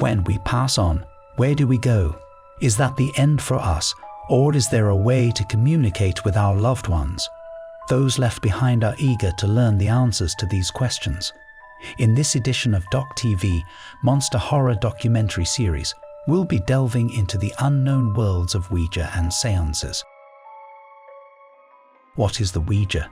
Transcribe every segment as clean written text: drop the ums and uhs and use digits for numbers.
When we pass on, where do we go? Is that the end for us, or is there a way to communicate with our loved ones? Those left behind are eager to learn the answers to these questions. In this edition of Doc TV Monster Horror Documentary Series, we'll be delving into the unknown worlds of Ouija and seances. What is the Ouija?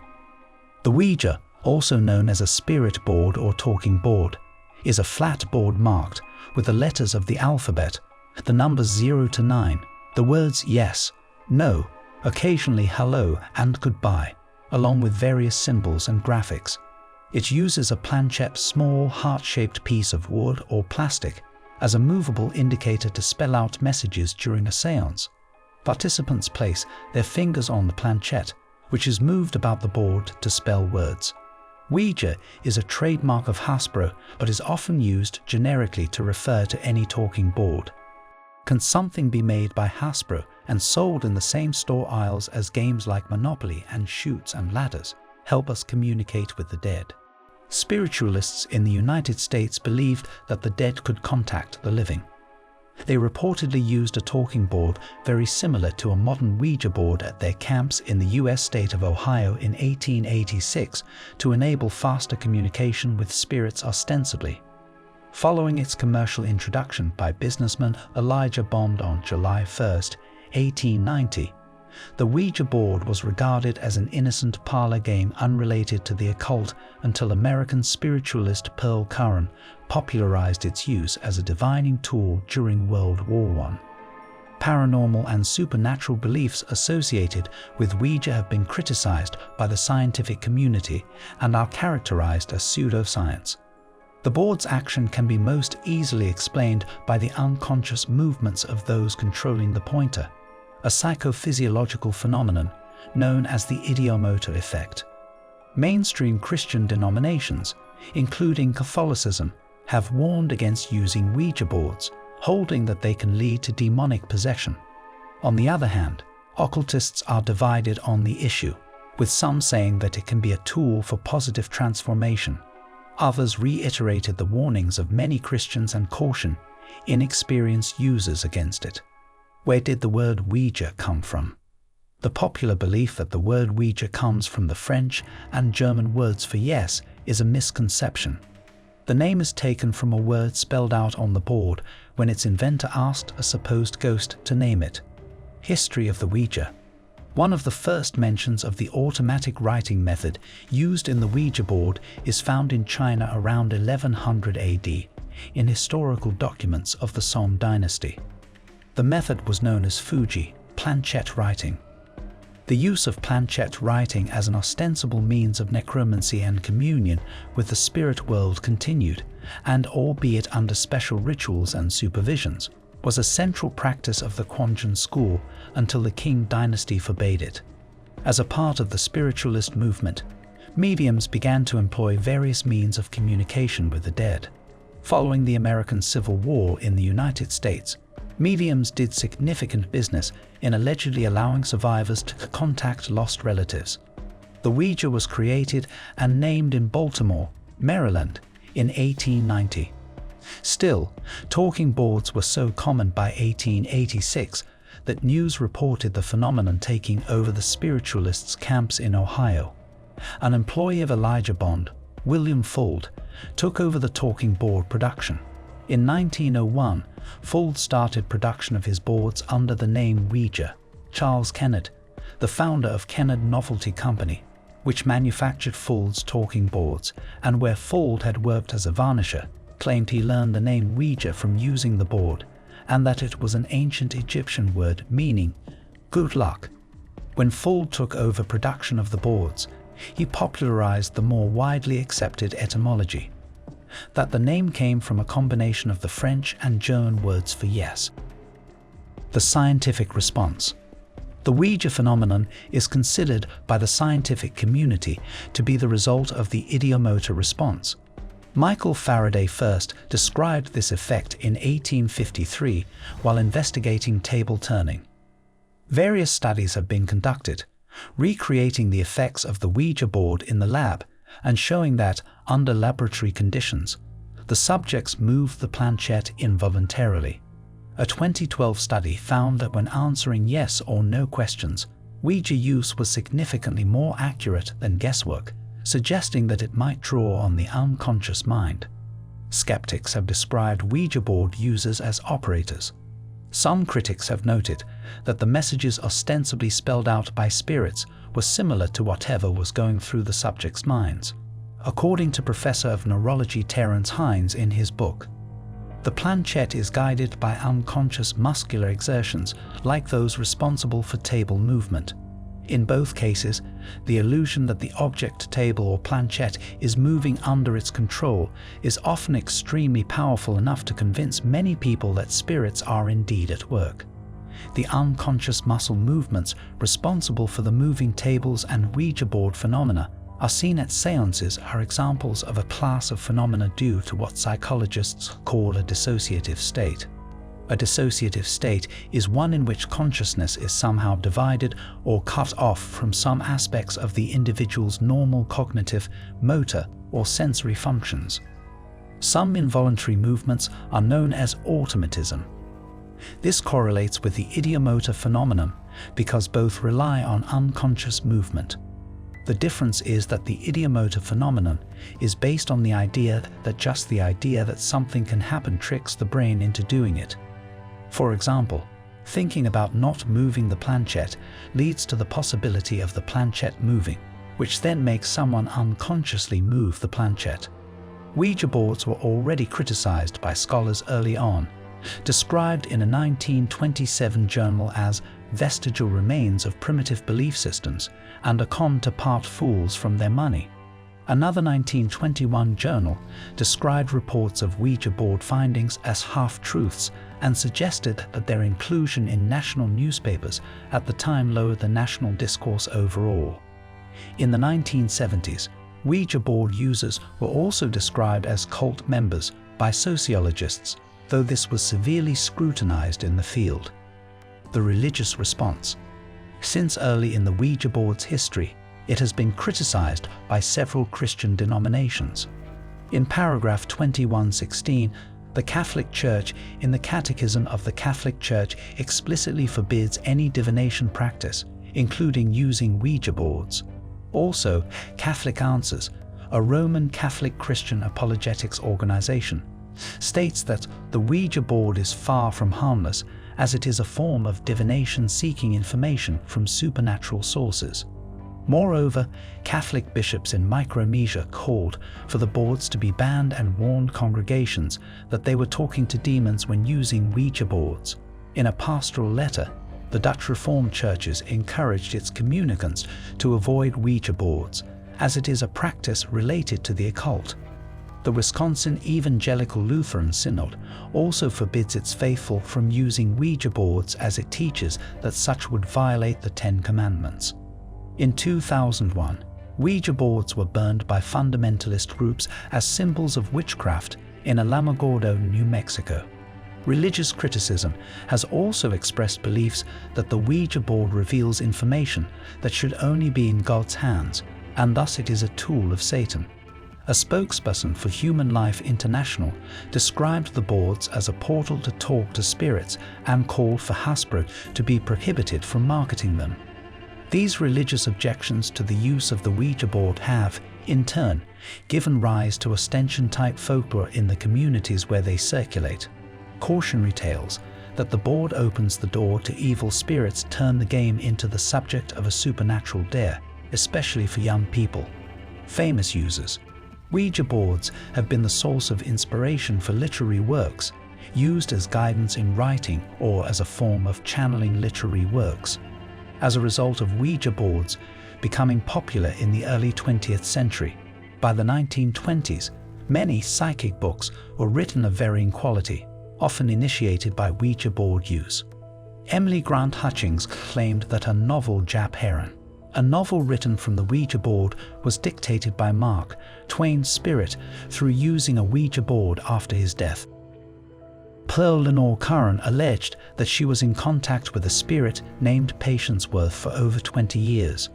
The Ouija, also known as a spirit board or talking board, is a flat board marked with the letters of the alphabet, the numbers 0 to 9, the words yes, no, occasionally hello and goodbye, along with various symbols and graphics. It uses a planchette, small heart-shaped piece of wood or plastic, as a movable indicator to spell out messages during a seance. Participants place their fingers on the planchette, which is moved about the board to spell words. Ouija is a trademark of Hasbro, but is often used generically to refer to any talking board. Can something be made by Hasbro and sold in the same store aisles as games like Monopoly and Chutes and Ladders help us communicate with the dead? Spiritualists in the United States believed that the dead could contact the living. They reportedly used a talking board very similar to a modern Ouija board at their camps in the US state of Ohio in 1886 to enable faster communication with spirits ostensibly. Following its commercial introduction by businessman OUIJA Bond on July 1, 1890, the Ouija board was regarded as an innocent parlor game unrelated to the occult until American spiritualist Pearl Curran popularized its use as a divining tool during World War I. Paranormal and supernatural beliefs associated with Ouija have been criticized by the scientific community and are characterized as pseudoscience. The board's action can be most easily explained by the unconscious movements of those controlling the pointer, a psychophysiological phenomenon known as the ideomotor effect. Mainstream Christian denominations, including Catholicism, have warned against using Ouija boards, holding that they can lead to demonic possession. On the other hand, occultists are divided on the issue, with some saying that it can be a tool for positive transformation. Others reiterated the warnings of many Christians and caution inexperienced users against it. Where did the word Ouija come from? The popular belief that the word Ouija comes from the French and German words for yes is a misconception. The name is taken from a word spelled out on the board when its inventor asked a supposed ghost to name it. History of the Ouija. One of the first mentions of the automatic writing method used in the Ouija board is found in China around 1100 AD in historical documents of the Song dynasty. The method was known as Fuji, planchette writing. The use of planchette writing as an ostensible means of necromancy and communion with the spirit world continued, and albeit under special rituals and supervisions, was a central practice of the Quanzhen school until the Qing dynasty forbade it. As a part of the spiritualist movement, mediums began to employ various means of communication with the dead. Following the American Civil War in the United States, mediums did significant business in allegedly allowing survivors to contact lost relatives. The Ouija was created and named in Baltimore, Maryland, in 1890. Still, talking boards were so common by 1886 that news reported the phenomenon taking over the spiritualists' camps in Ohio. An employee of OUIJA Bond, William Fuld, took over the talking board production. In 1901, Fuld started production of his boards under the name Ouija. Charles Kennard, the founder of Kennard Novelty Company, which manufactured Fuld's talking boards, and where Fuld had worked as a varnisher, claimed he learned the name Ouija from using the board, and that it was an ancient Egyptian word meaning good luck. When Fuld took over production of the boards, he popularized the more widely accepted etymology, that the name came from a combination of the French and German words for yes. The scientific response. The Ouija phenomenon is considered by the scientific community to be the result of the ideomotor response. Michael Faraday first described this effect in 1853 while investigating table turning. Various studies have been conducted, recreating the effects of the Ouija board in the lab and showing that, under laboratory conditions, the subjects moved the planchette involuntarily. A 2012 study found that when answering yes or no questions, Ouija use was significantly more accurate than guesswork, suggesting that it might draw on the unconscious mind. Skeptics have described Ouija board users as operators. Some critics have noted that the messages ostensibly spelled out by spirits were similar to whatever was going through the subjects' minds. According to Professor of Neurology Terence Hines in his book, the planchette is guided by unconscious muscular exertions like those responsible for table movement. In both cases, the illusion that the object, table or planchette is moving under its control is often extremely powerful enough to convince many people that spirits are indeed at work. The unconscious muscle movements responsible for the moving tables and Ouija board phenomena are seen at seances are examples of a class of phenomena due to what psychologists call a dissociative state. A dissociative state is one in which consciousness is somehow divided or cut off from some aspects of the individual's normal cognitive, motor, or sensory functions. Some involuntary movements are known as automatism. This correlates with the ideomotor phenomenon because both rely on unconscious movement. The difference is that the ideomotor phenomenon is based on the idea that just the idea that something can happen tricks the brain into doing it. For example, thinking about not moving the planchette leads to the possibility of the planchette moving, which then makes someone unconsciously move the planchette. Ouija boards were already criticized by scholars early on, described in a 1927 journal as vestigial remains of primitive belief systems and a con to part fools from their money. Another 1921 journal described reports of Ouija board findings as half-truths and suggested that their inclusion in national newspapers at the time lowered the national discourse overall. In the 1970s, Ouija board users were also described as cult members by sociologists, though this was severely scrutinized in the field. The religious response. Since early in the Ouija board's history, it has been criticized by several Christian denominations. In paragraph 2116, the Catholic Church in the Catechism of the Catholic Church explicitly forbids any divination practice, including using Ouija boards. Also, Catholic Answers, a Roman Catholic Christian apologetics organization, states that the Ouija board is far from harmless as it is a form of divination seeking information from supernatural sources. Moreover, Catholic bishops in Micronesia called for the boards to be banned and warned congregations that they were talking to demons when using Ouija boards. In a pastoral letter, the Dutch Reformed churches encouraged its communicants to avoid Ouija boards, as it is a practice related to the occult. The Wisconsin Evangelical Lutheran Synod also forbids its faithful from using Ouija boards as it teaches that such would violate the Ten Commandments. In 2001, Ouija boards were burned by fundamentalist groups as symbols of witchcraft in Alamogordo, New Mexico. Religious criticism has also expressed beliefs that the Ouija board reveals information that should only be in God's hands, and thus it is a tool of Satan. A spokesperson for Human Life International described the boards as a portal to talk to spirits and called for Hasbro to be prohibited from marketing them. These religious objections to the use of the Ouija board have, in turn, given rise to ostension-type folklore in the communities where they circulate. Cautionary tales that the board opens the door to evil spirits turn the game into the subject of a supernatural dare, especially for young people. Famous users. Ouija boards have been the source of inspiration for literary works, used as guidance in writing or as a form of channeling literary works. As a result of Ouija boards becoming popular in the early 20th century, by the 1920s, many psychic books were written of varying quality, often initiated by Ouija board use. Emily Grant Hutchings claimed that her novel Jap Heron, A novel written from the Ouija board was dictated by Mark Twain's spirit through using a Ouija board after his death. Pearl Lenore Curran alleged that she was in contact with a spirit named Patience Worth for over 20 years.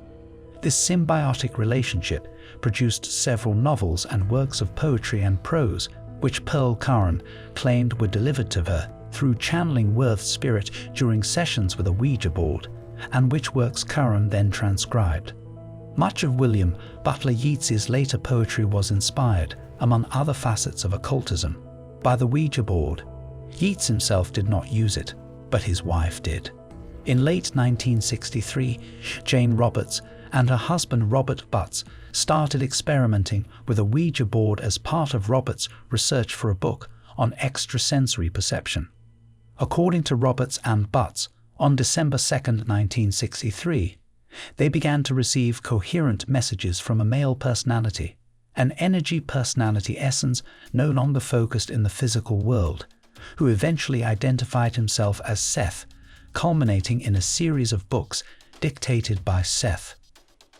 This symbiotic relationship produced several novels and works of poetry and prose, which Pearl Curran claimed were delivered to her through channeling Worth's spirit during sessions with a Ouija board, and which works Curran then transcribed. Much of William Butler Yeats's later poetry was inspired, among other facets of occultism, by the Ouija board. Yeats himself did not use it, but his wife did. In late 1963, Jane Roberts and her husband Robert Butts started experimenting with a Ouija board as part of Roberts' research for a book on extrasensory perception. According to Roberts and Butts, on December 2, 1963, they began to receive coherent messages from a male personality, an energy personality essence no longer focused in the physical world, who eventually identified himself as Seth, culminating in a series of books dictated by Seth.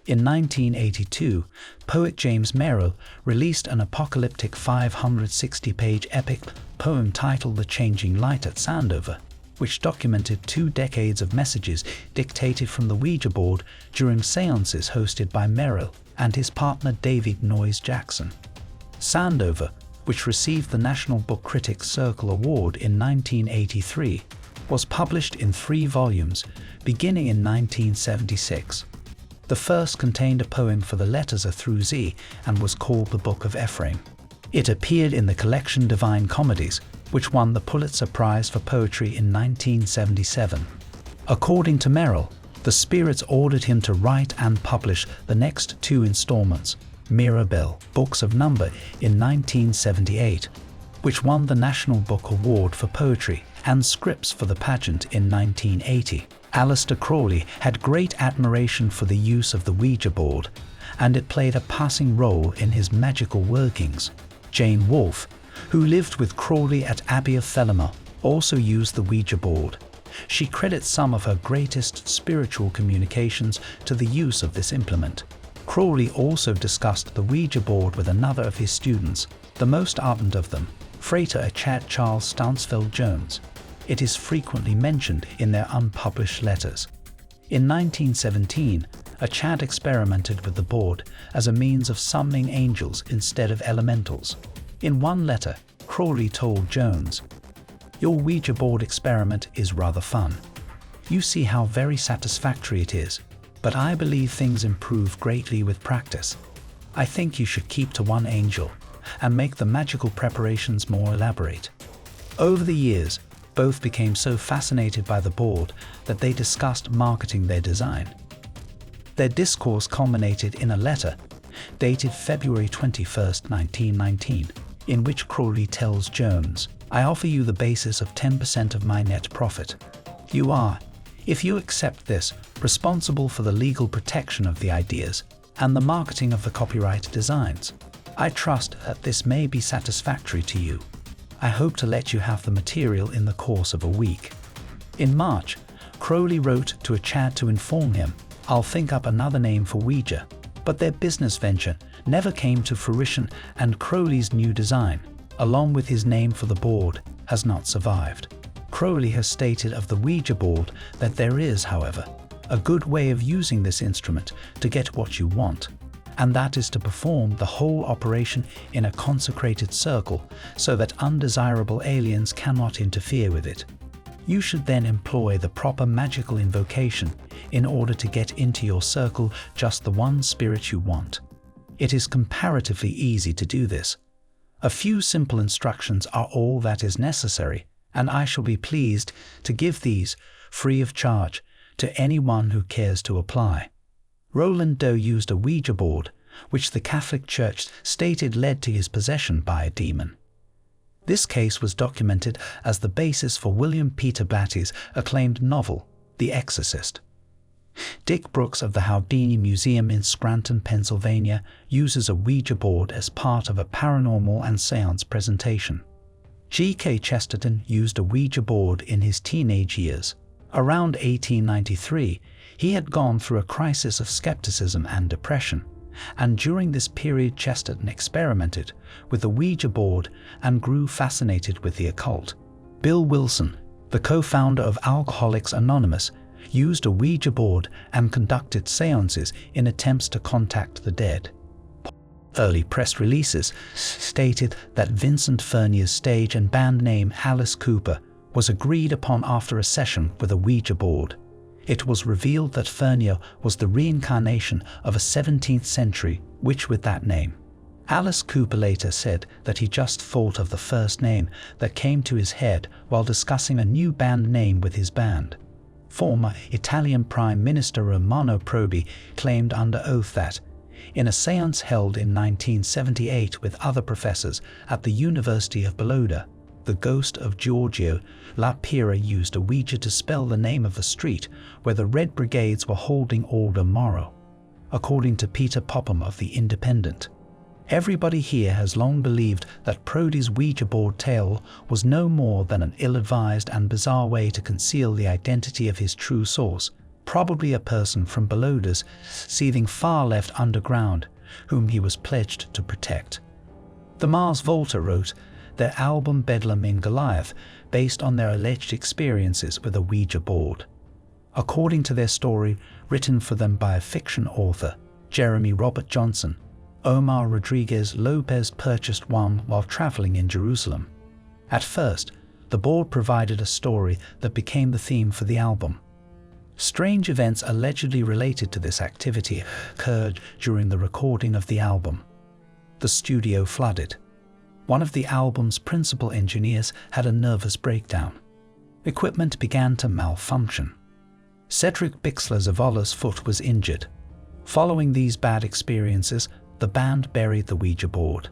In 1982, poet James Merrill released an apocalyptic 560-page epic poem titled The Changing Light at Sandover, which documented 2 decades of messages dictated from the Ouija board during seances hosted by Merrill and his partner David Noyes Jackson. Sandover, which received the National Book Critics Circle Award in 1983, was published in 3 volumes, beginning in 1976. The first contained a poem for the letters A through Z and was called The Book of Ephraim. It appeared in the collection Divine Comedies, which won the Pulitzer Prize for Poetry in 1977. According to Merrill, the spirits ordered him to write and publish the next 2 installments, Mirabelle, Books of Number, in 1978, which won the National Book Award for Poetry, and Scripts for the Pageant in 1980. Aleister Crowley had great admiration for the use of the Ouija board, and it played a passing role in his magical workings. Jane Wolfe, who lived with Crowley at Abbey of Thelema, also used the Ouija board. She credits some of her greatest spiritual communications to the use of this implement. Crowley also discussed the Ouija board with another of his students, the most ardent of them, Frater Chad Charles Stansfeld Jones. It is frequently mentioned in their unpublished letters. In 1917, Chad experimented with the board as a means of summoning angels instead of elementals. In one letter, Crowley told Jones, "Your Ouija board experiment is rather fun. You see how very satisfactory it is, but I believe things improve greatly with practice. I think you should keep to one angel and make the magical preparations more elaborate." Over the years, both became so fascinated by the board that they discussed marketing their design. Their discourse culminated in a letter dated February 21, 1919, in which Crowley tells Jones, "I offer you the basis of 10% of my net profit. You are, if you accept this, responsible for the legal protection of the ideas and the marketing of the copyright designs. I trust that this may be satisfactory to you. I hope to let you have the material in the course of a week." In March, Crowley wrote to Chad to inform him, "I'll think up another name for Ouija," but their business venture never came to fruition, and Crowley's new design, along with his name for the board, has not survived. Crowley has stated of the Ouija board that there is, however, a good way of using this instrument to get what you want, and that is to perform the whole operation in a consecrated circle so that undesirable aliens cannot interfere with it. You should then employ the proper magical invocation in order to get into your circle just the one spirit you want. It is comparatively easy to do this. A few simple instructions are all that is necessary, and I shall be pleased to give these free of charge to anyone who cares to apply. Roland Doe used a Ouija board, which the Catholic Church stated led to his possession by a demon. This case was documented as the basis for William Peter Blatty's acclaimed novel, The Exorcist. Dick Brooks of the Houdini Museum in Scranton, Pennsylvania, uses a Ouija board as part of a paranormal and seance presentation. G.K. Chesterton used a Ouija board in his teenage years. Around 1893, He had gone through a crisis of skepticism and depression, and during this period Chesterton experimented with the Ouija board and grew fascinated with the occult. Bill Wilson, the co-founder of Alcoholics Anonymous, used a Ouija board and conducted seances in attempts to contact the dead. Early press releases stated that Vincent Furnier's stage and band name Alice Cooper was agreed upon after a session with a Ouija board. It was revealed that Furnier was the reincarnation of a 17th century witch with that name. Alice Cooper later said that he just thought of the first name that came to his head while discussing a new band name with his band. Former Italian Prime Minister Romano Prodi claimed under oath that, in a séance held in 1978 with other professors at the University of Bologna, the ghost of Giorgio La Pira used a Ouija to spell the name of a street where the Red Brigades were holding Order Morrow. According to Peter Popham of The Independent, everybody here has long believed that Prodi's Ouija board tale was no more than an ill-advised and bizarre way to conceal the identity of his true source, probably a person from Bologna's seething far-left underground, whom he was pledged to protect. The Mars Volta wrote their album Bedlam in Goliath based on their alleged experiences with a Ouija board. According to their story, written for them by a fiction author, Jeremy Robert Johnson, Omar Rodriguez Lopez purchased one while traveling in Jerusalem. At first, the board provided a story that became the theme for the album. Strange events allegedly related to this activity occurred during the recording of the album. The studio flooded. One of the album's principal engineers had a nervous breakdown. Equipment began to malfunction. Cedric Bixler-Zavola's foot was injured. Following these bad experiences, the band buried the Ouija board.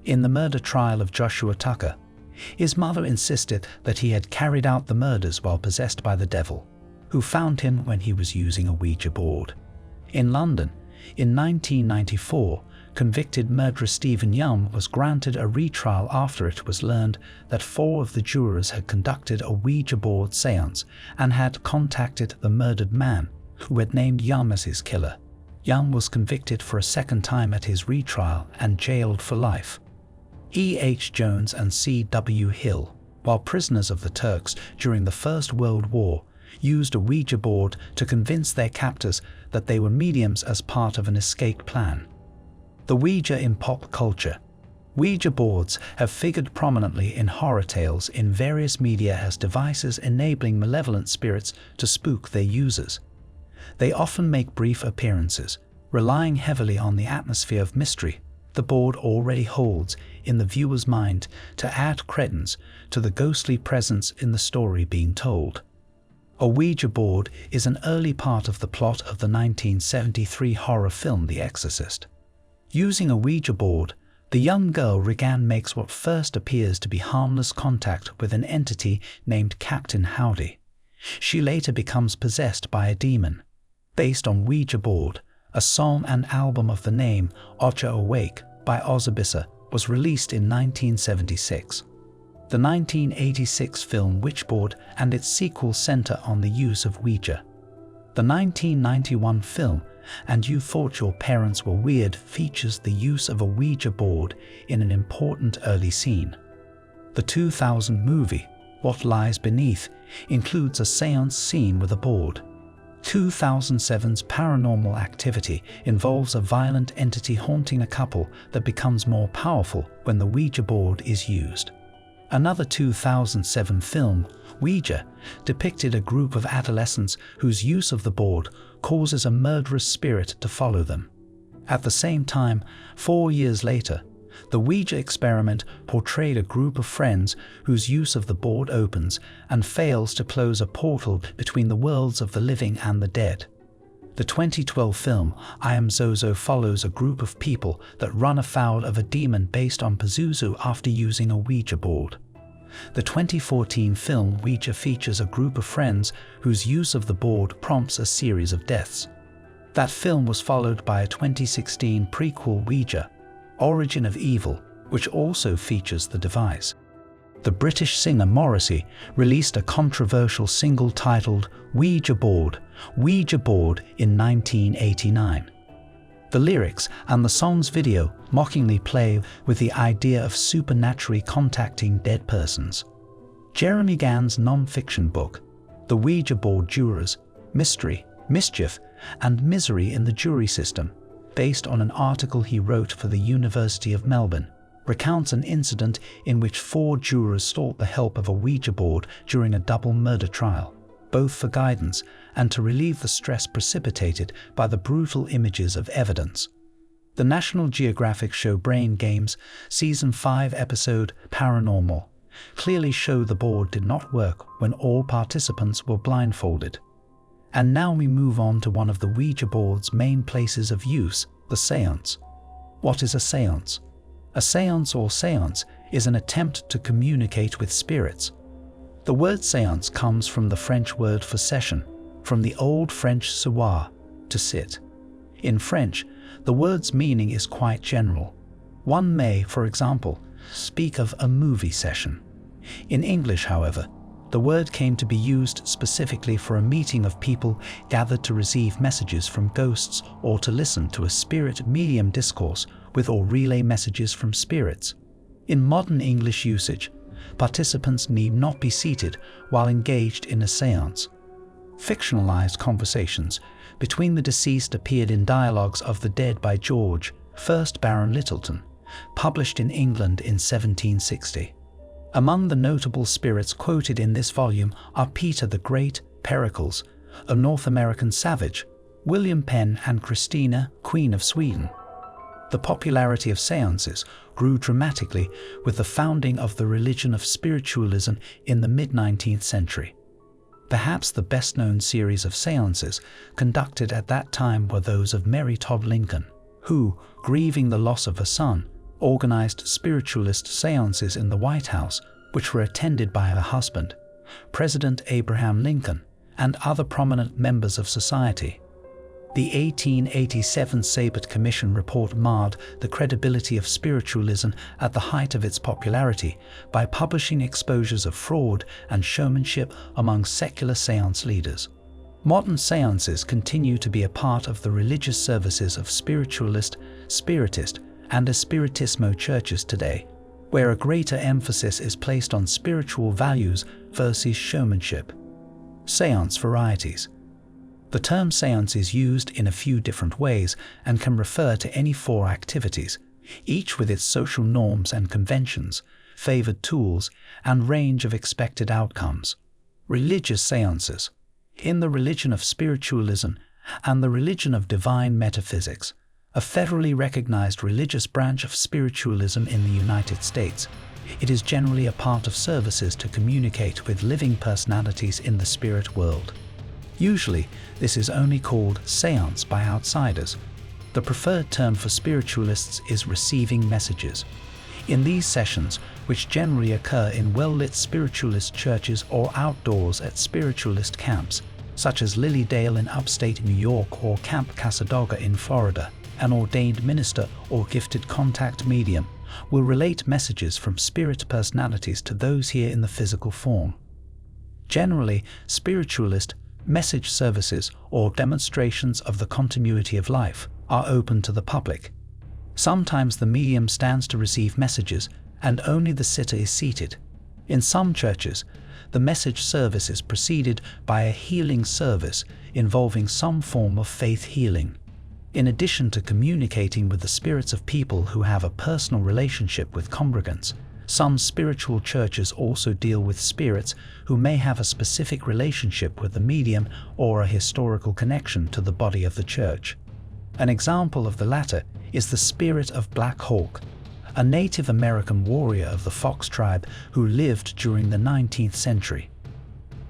In the murder trial of Joshua Tucker, his mother insisted that he had carried out the murders while possessed by the devil, who found him when he was using a Ouija board. In London, in 1994, convicted murderer Stephen Young was granted a retrial after it was learned that 4 of the jurors had conducted a Ouija board séance and had contacted the murdered man, who had named Young as his killer. Young was convicted for a second time at his retrial and jailed for life. E.H. Jones and C.W. Hill, while prisoners of the Turks during the First World War, used a Ouija board to convince their captors that they were mediums as part of an escape plan. The Ouija in pop culture. Ouija boards have figured prominently in horror tales in various media as devices enabling malevolent spirits to spook their users. They often make brief appearances, relying heavily on the atmosphere of mystery the board already holds in the viewer's mind to add credence to the ghostly presence in the story being told. A Ouija board is an early part of the plot of the 1973 horror film The Exorcist. Using a Ouija board, the young girl Regan makes what first appears to be harmless contact with an entity named Captain Howdy. She later becomes possessed by a demon. Based on Ouija board, a song and album of the name OUIJA Awake by Ozabissa was released in 1976. The 1986 film Witchboard and its sequel center on the use of Ouija. The 1991 film And You Thought Your Parents Were Weird features the use of a Ouija board in an important early scene. The 2000 movie, What Lies Beneath, includes a seance scene with a board. 2007's Paranormal Activity involves a violent entity haunting a couple that becomes more powerful when the Ouija board is used. Another 2007 film, Ouija, depicted a group of adolescents whose use of the board causes a murderous spirit to follow them. At the same time, 4 years later, the Ouija experiment portrayed a group of friends whose use of the board opens and fails to close a portal between the worlds of the living and the dead. The 2012 film I Am Zozo follows a group of people that run afoul of a demon based on Pazuzu after using a Ouija board. The 2014 film Ouija features a group of friends whose use of the board prompts a series of deaths. That film was followed by a 2016 prequel Ouija, Origin of Evil, which also features the device. The British singer Morrissey released a controversial single titled "Ouija Board" in 1989. The lyrics and the song's video mockingly play with the idea of supernaturally contacting dead persons. Jeremy Gann's non-fiction book, The Ouija Board Jurors, Mystery, Mischief, and Misery in the Jury System, based on an article he wrote for the University of Melbourne, recounts an incident in which 4 jurors sought the help of a Ouija board during a double murder trial, both for guidance and to relieve the stress precipitated by the brutal images of evidence. The National Geographic show Brain Games, Season 5 episode Paranormal, clearly show the board did not work when all participants were blindfolded. And now we move on to one of the Ouija board's main places of use, the séance. What is a séance? A séance or séance is an attempt to communicate with spirits. The word séance comes from the French word for session, from the Old French seoir, to sit. In French, the word's meaning is quite general. One may, for example, speak of a movie session. In English, however, the word came to be used specifically for a meeting of people gathered to receive messages from ghosts or to listen to a spirit medium discourse with or relay messages from spirits. In modern English usage, participants need not be seated while engaged in a séance. Fictionalized conversations between the deceased appeared in Dialogues of the Dead by George, 1st Baron Lyttelton, published in England in 1760. Among the notable spirits quoted in this volume are Peter the Great, Pericles, a North American savage, William Penn, and Christina, Queen of Sweden. The popularity of séances grew dramatically with the founding of the religion of spiritualism in the mid-19th century. Perhaps the best-known series of séances conducted at that time were those of Mary Todd Lincoln, who, grieving the loss of a son, organized spiritualist séances in the White House, which were attended by her husband, President Abraham Lincoln, and other prominent members of society. The 1887 Sabet Commission report marred the credibility of spiritualism at the height of its popularity by publishing exposures of fraud and showmanship among secular séance leaders. Modern séances continue to be a part of the religious services of spiritualist, spiritist, and Espiritismo churches today, where a greater emphasis is placed on spiritual values versus showmanship. Séance varieties. The term séance is used in a few different ways and can refer to any 4 activities, each with its social norms and conventions, favored tools, and range of expected outcomes. Religious séances. In the religion of spiritualism and the religion of divine metaphysics, a federally recognized religious branch of spiritualism in the United States, it is generally a part of services to communicate with living personalities in the spirit world. Usually, this is only called séance by outsiders. The preferred term for spiritualists is receiving messages. In these sessions, which generally occur in well-lit spiritualist churches or outdoors at spiritualist camps, such as Lily Dale in upstate New York or Camp Casadoga in Florida, an ordained minister or gifted contact medium will relate messages from spirit personalities to those here in the physical form. Generally, spiritualist message services or demonstrations of the continuity of life are open to the public. Sometimes the medium stands to receive messages and only the sitter is seated. In some churches, the message service is preceded by a healing service involving some form of faith healing. In addition to communicating with the spirits of people who have a personal relationship with congregants, some spiritual churches also deal with spirits who may have a specific relationship with the medium or a historical connection to the body of the church. An example of the latter is the spirit of Black Hawk, a Native American warrior of the Fox tribe who lived during the 19th century.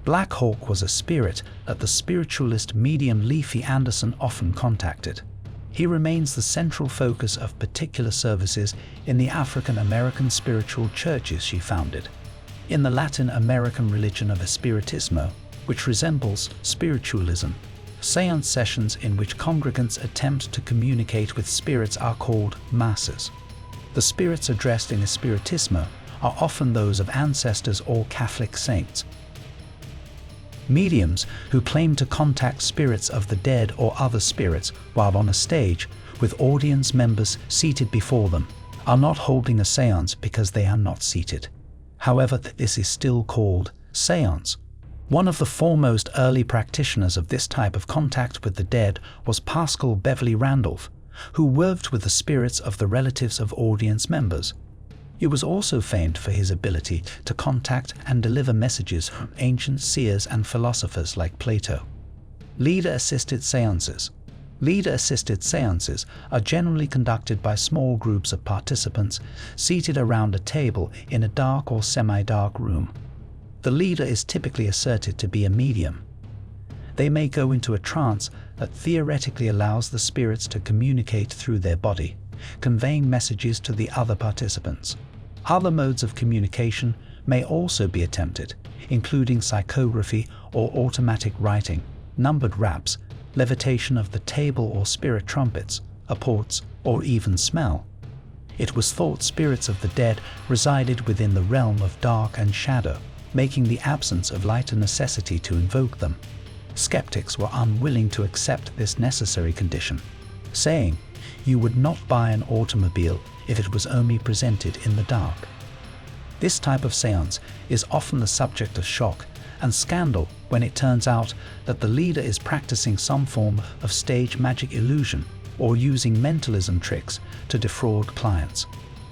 Black Hawk was a spirit that the spiritualist medium Leafy Anderson often contacted. He remains the central focus of particular services in the African American spiritual churches she founded. In the Latin American religion of Espiritismo, which resembles spiritualism, séance sessions in which congregants attempt to communicate with spirits are called masses. The spirits addressed in Espiritismo are often those of ancestors or Catholic saints. Mediums who claim to contact spirits of the dead or other spirits while on a stage with audience members seated before them are not holding a seance because they are not seated. However, this is still called seance. One of the foremost early practitioners of this type of contact with the dead was Paschal Beverly Randolph, who worked with the spirits of the relatives of audience members. He was also famed for his ability to contact and deliver messages from ancient seers and philosophers like Plato. Leader-assisted seances. Leader-assisted seances are generally conducted by small groups of participants seated around a table in a dark or semi-dark room. The leader is typically asserted to be a medium. They may go into a trance that theoretically allows the spirits to communicate through their body, conveying messages to the other participants. Other modes of communication may also be attempted, including psychography or automatic writing, numbered raps, levitation of the table or spirit trumpets, apports, or even smell. It was thought spirits of the dead resided within the realm of dark and shadow, making the absence of light a necessity to invoke them. Skeptics were unwilling to accept this necessary condition, saying, "You would not buy an automobile if it was only presented in the dark." This type of seance is often the subject of shock and scandal when it turns out that the leader is practicing some form of stage magic illusion or using mentalism tricks to defraud clients.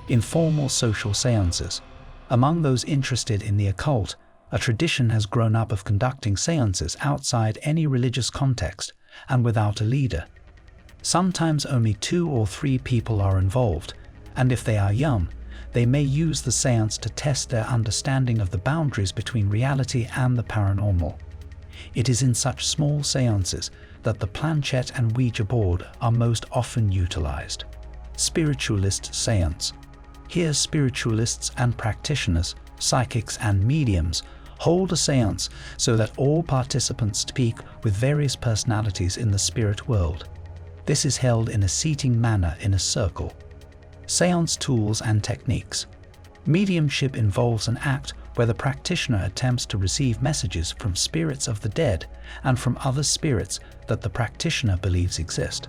Informal social seances. Among those interested in the occult, a tradition has grown up of conducting seances outside any religious context and without a leader. Sometimes only 2 or 3 people are involved, and if they are young, they may use the seance to test their understanding of the boundaries between reality and the paranormal. It is in such small seances that the planchette and Ouija board are most often utilized. Spiritualist seance. Here, spiritualists and practitioners, psychics and mediums, hold a seance so that all participants speak with various personalities in the spirit world. This is held in a seating manner in a circle. Seance tools and techniques. Mediumship involves an act where the practitioner attempts to receive messages from spirits of the dead and from other spirits that the practitioner believes exist.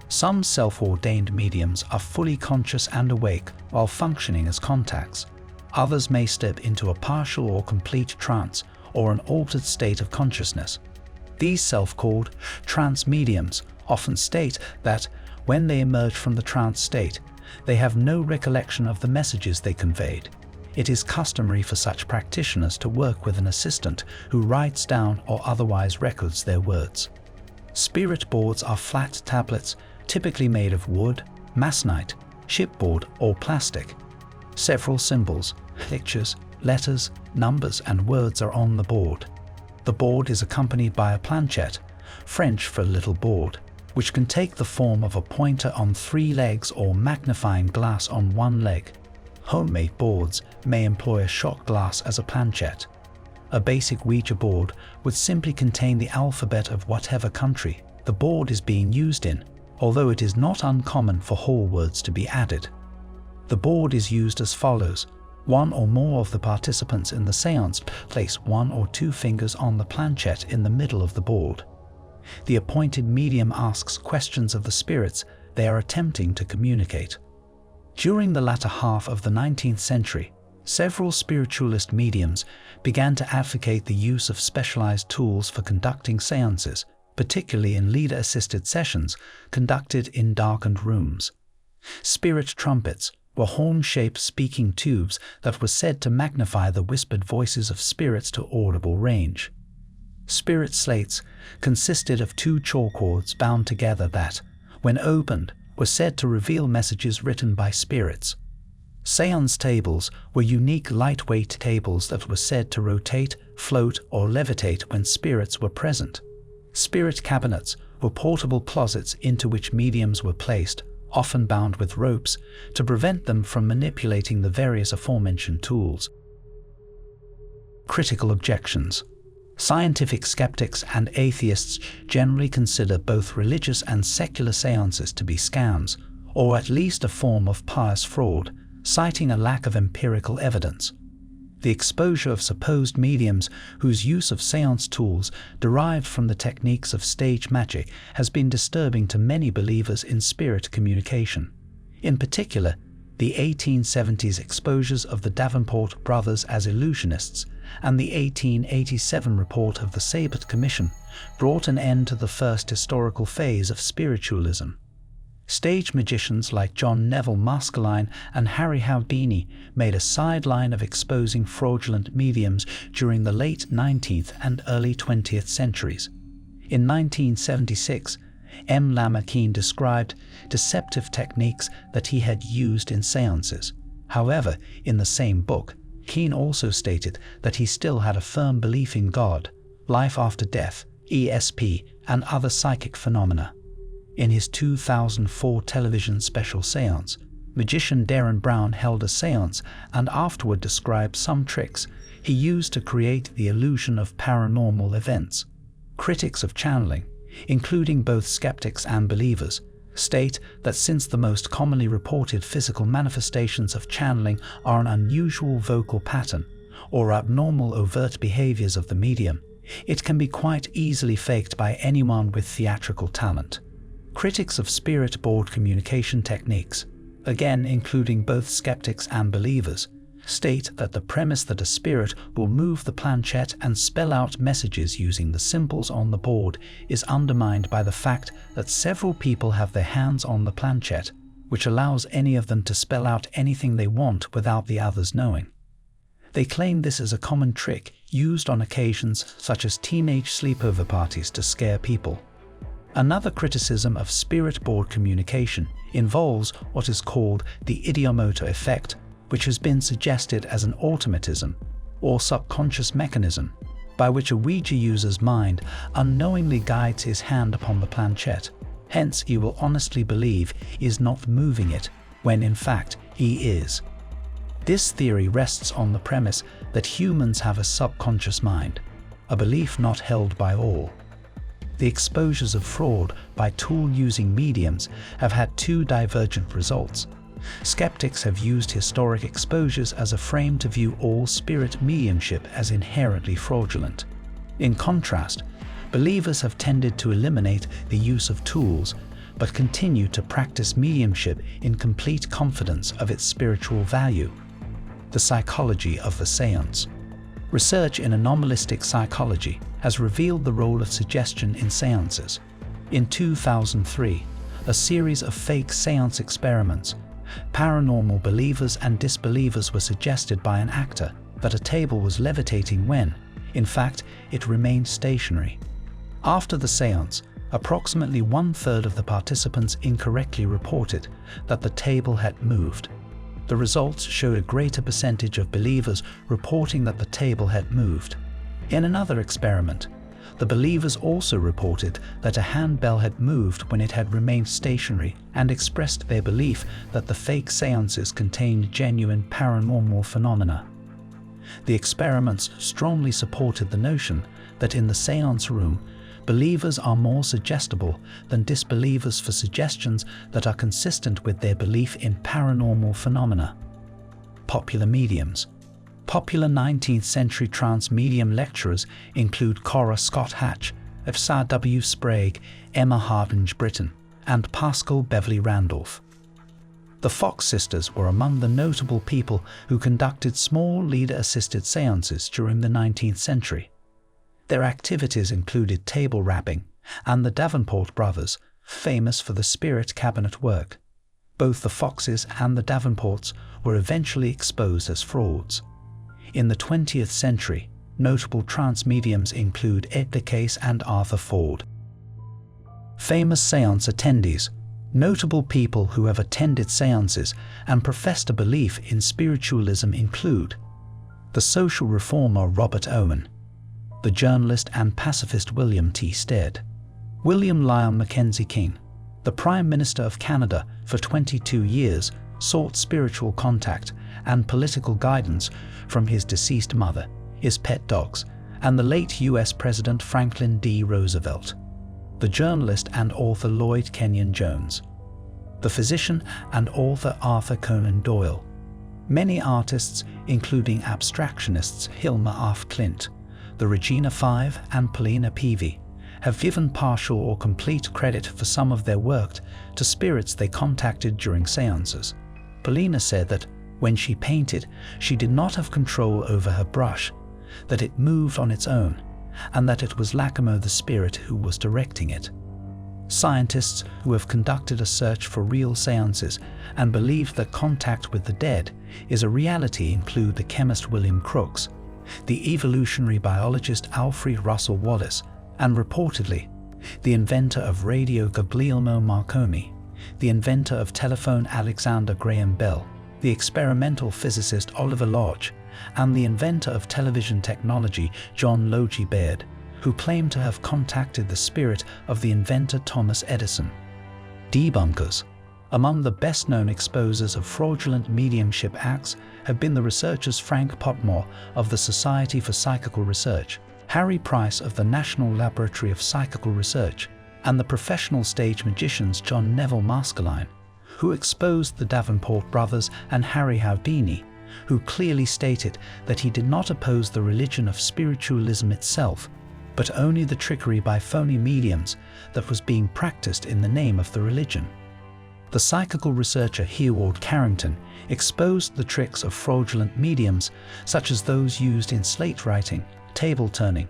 Some self-ordained mediums are fully conscious and awake while functioning as contacts. Others may step into a partial or complete trance or an altered state of consciousness. These self-called trance mediums often state that when they emerge from the trance state, they have no recollection of the messages they conveyed. It is customary for such practitioners to work with an assistant who writes down or otherwise records their words. Spirit boards are flat tablets typically made of wood, masonite, chipboard, or plastic. Several symbols, pictures, letters, numbers, and words are on the board. The board is accompanied by a planchette, French for little board, which can take the form of a pointer on 3 legs or magnifying glass on 1 leg. Homemade boards may employ a shot glass as a planchette. A basic Ouija board would simply contain the alphabet of whatever country the board is being used in, although it is not uncommon for whole words to be added. The board is used as follows. 1 or more of the participants in the seance place 1 or 2 fingers on the planchette in the middle of the board. The appointed medium asks questions of the spirits they are attempting to communicate. During the latter half of the 19th century, several spiritualist mediums began to advocate the use of specialized tools for conducting seances, particularly in leader-assisted sessions conducted in darkened rooms. Spirit trumpets were horn-shaped speaking tubes that were said to magnify the whispered voices of spirits to audible range. Spirit slates consisted of 2 chalkboards bound together that, when opened, were said to reveal messages written by spirits. Seance tables were unique lightweight tables that were said to rotate, float, or levitate when spirits were present. Spirit cabinets were portable closets into which mediums were placed, often bound with ropes, to prevent them from manipulating the various aforementioned tools. Critical objections. Scientific skeptics and atheists generally consider both religious and secular seances to be scams, or at least a form of pious fraud, citing a lack of empirical evidence. The exposure of supposed mediums whose use of seance tools derived from the techniques of stage magic has been disturbing to many believers in spirit communication. In particular, the 1870s exposures of the Davenport brothers as illusionists and the 1887 report of the Sabbat Commission brought an end to the first historical phase of spiritualism. Stage magicians like John Neville Maskelyne and Harry Houdini made a sideline of exposing fraudulent mediums during the late 19th and early 20th centuries. In 1976, M. Lamarckine described deceptive techniques that he had used in seances. However, in the same book, Keane also stated that he still had a firm belief in God, life after death, ESP, and other psychic phenomena. In his 2004 television special seance, magician Darren Brown held a seance and afterward described some tricks he used to create the illusion of paranormal events. Critics of channeling, including both skeptics and believers, state that since the most commonly reported physical manifestations of channeling are an unusual vocal pattern or abnormal overt behaviors of the medium, it can be quite easily faked by anyone with theatrical talent. Critics of spirit board communication techniques, again including both skeptics and believers, state that the premise that a spirit will move the planchette and spell out messages using the symbols on the board is undermined by the fact that several people have their hands on the planchette, which allows any of them to spell out anything they want without the others knowing. They claim this is a common trick used on occasions such as teenage sleepover parties to scare people. Another criticism of spirit board communication involves what is called the ideomotor effect, which has been suggested as an automatism or subconscious mechanism by which a Ouija user's mind unknowingly guides his hand upon the planchette. Hence, he will honestly believe he is not moving it, when in fact he is. This theory rests on the premise that humans have a subconscious mind, a belief not held by all. The exposures of fraud by tool-using mediums have had two divergent results. Skeptics have used historic exposures as a frame to view all spirit mediumship as inherently fraudulent. In contrast, believers have tended to eliminate the use of tools, but continue to practice mediumship in complete confidence of its spiritual value. The psychology of the seance. Research in anomalistic psychology has revealed the role of suggestion in seances. In 2003, a series of fake seance experiments, paranormal believers and disbelievers were suggested by an actor that a table was levitating when, in fact, it remained stationary. After the seance, approximately 1/3 of the participants incorrectly reported that the table had moved. The results showed a greater percentage of believers reporting that the table had moved. In another experiment, the believers also reported that a handbell had moved when it had remained stationary and expressed their belief that the fake seances contained genuine paranormal phenomena. The experiments strongly supported the notion that in the seance room, believers are more suggestible than disbelievers for suggestions that are consistent with their belief in paranormal phenomena. Popular mediums. Popular 19th century trance medium lecturers include Cora Scott Hatch, Efsa W. Sprague, Emma Harbinge Britton, and Pascal Beverly Randolph. The Fox sisters were among the notable people who conducted small leader-assisted seances during the 19th century. Their activities included table rapping, and the Davenport brothers, famous for the spirit cabinet work. Both the Foxes and the Davenports were eventually exposed as frauds. In the 20th century, notable trance mediums include Edgar Cayce and Arthur Ford. Famous seance attendees. Notable people who have attended seances and professed a belief in spiritualism include the social reformer Robert Owen, the journalist and pacifist William T. Stead, William Lyon Mackenzie King, the Prime Minister of Canada for 22 years, sought spiritual contact and political guidance from his deceased mother, his pet dogs, and the late US President Franklin D. Roosevelt, the journalist and author Lloyd Kenyon Jones, the physician and author Arthur Conan Doyle, Many artists, including abstractionists Hilma af Klint, the Regina 5 and Paulina Peavy, have given partial or complete credit for some of their work to spirits they contacted during seances. Paulina said that when she painted, she did not have control over her brush, that it moved on its own, and that it was Lacamo the spirit who was directing it. Scientists who have conducted a search for real seances and believe that contact with the dead is a reality include the chemist William Crookes, the evolutionary biologist Alfred Russel Wallace, and reportedly, the inventor of radio Guglielmo Marconi, the inventor of telephone Alexander Graham Bell, the experimental physicist Oliver Lodge, and the inventor of television technology John Logie Baird, who claim to have contacted the spirit of the inventor Thomas Edison. Debunkers. Among the best-known exposers of fraudulent mediumship acts have been the researchers Frank Potmore of the Society for Psychical Research, Harry Price of the National Laboratory of Psychical Research, and the professional stage magicians John Neville Maskelyne, who exposed the Davenport brothers, and Harry Houdini, who clearly stated that he did not oppose the religion of spiritualism itself, but only the trickery by phony mediums that was being practiced in the name of the religion. The psychical researcher Heward Carrington exposed the tricks of fraudulent mediums such as those used in slate writing, table turning,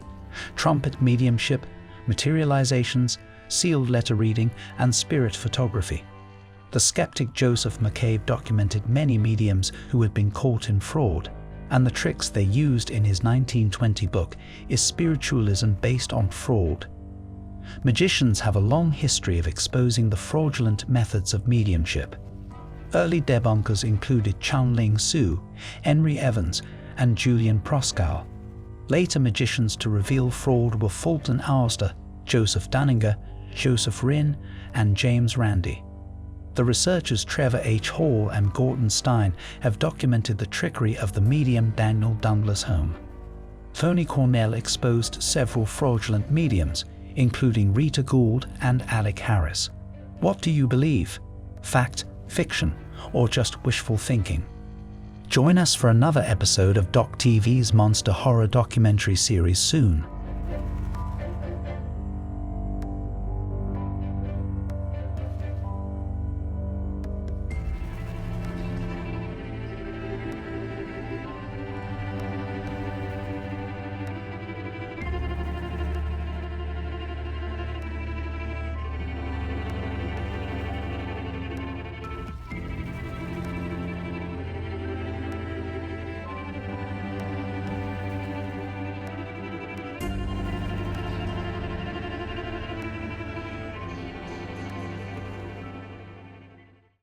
trumpet mediumship, materializations, sealed letter reading, and spirit photography. The skeptic Joseph McCabe documented many mediums who had been caught in fraud, and the tricks they used in his 1920 book is spiritualism based on fraud. Magicians have a long history of exposing the fraudulent methods of mediumship. Early debunkers included Chun-Ling Su, Henry Evans, and Julian Proskauer. Later magicians to reveal fraud were Fulton Auster, Joseph Dunninger, Joseph Rinn, and James Randi. The researchers Trevor H. Hall and Gordon Stein have documented the trickery of the medium Daniel Douglas Home. Tony Cornell exposed several fraudulent mediums, including Rita Gould and Alec Harris. What do you believe? Fact, fiction, or just wishful thinking? Join us for another episode of Doc TV's Monster Horror documentary series soon.